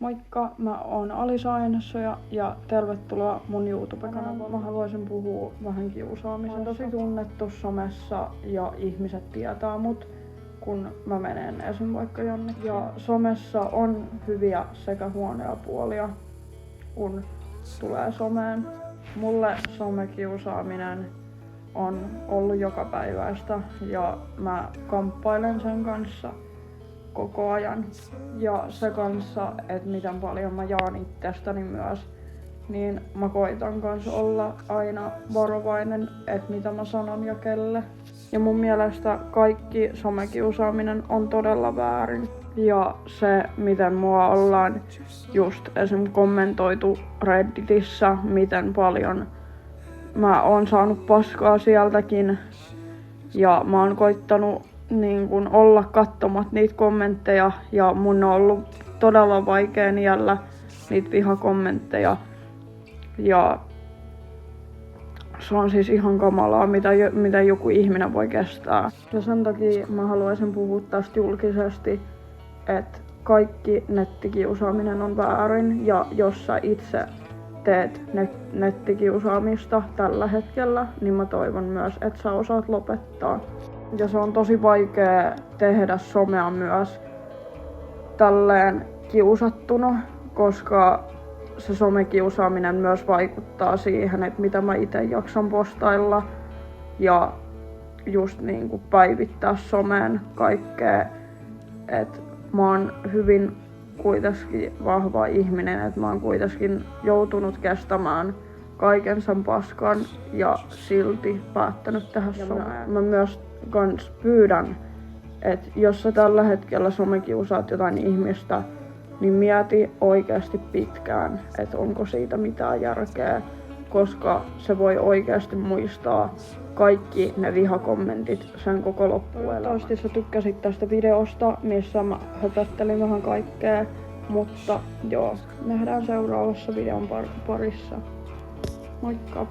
Moikka, mä oon Alisa Ainessoja ja tervetuloa mun YouTube-kanavalle. Mä haluaisin puhua vähän kiusaamisesta. Mä oon tosi tunnettu somessa ja ihmiset tietää mut, kun mä menen esim. Vaikka jonnekin. Ja somessa on hyviä sekä huonoja puolia, kun tulee someen. Mulle somekiusaaminen on ollut jokapäiväistä ja mä kamppailen sen kanssa koko ajan. Ja se kanssa, että miten paljon mä jaan itsestäni myös, niin mä koitan kanssa olla aina varovainen, että mitä mä sanon ja kelle. Ja mun mielestä kaikki somekiusaaminen on todella väärin. Ja se, miten mua ollaan just esim. Kommentoitu Redditissä, miten paljon mä oon saanut paskaa sieltäkin. Ja mä oon koittanut niin kun olla katsomat niitä kommentteja ja mun on ollut todella vaikea niellä niitä vihakommentteja. Ja se on siis ihan kamalaa, mitä joku ihminen voi kestää. Ja sen takia mä haluaisin puhua tästä julkisesti, että kaikki nettikiusaaminen on väärin ja jos sä itse teet nettikiusaamista tällä hetkellä, niin mä toivon myös, että sä osaat lopettaa. Ja se on tosi vaikea tehdä somea myös tälleen kiusattuna, koska se somekiusaaminen myös vaikuttaa siihen, että mitä mä itse jaksan postailla ja just niin kuin päivittää someen kaikkea. Et mä oon hyvin kuitenkin vahva ihminen, että mä oon kuitenkin joutunut kestämään kaiken sen paskan ja silti päättänyt tehdä somea. Mä myös kans pyydän, että jos sä tällä hetkellä somekiusaat jotain ihmistä, niin mieti oikeasti pitkään, että onko siitä mitään järkeä, koska se voi oikeasti muistaa kaikki ne vihakommentit sen koko loppuelämän. Toivottavasti sä tykkäsit tästä videosta, missä mä höpöttelin vähän kaikkea, mutta joo, nähdään seuraavassa videon parissa. Moikka!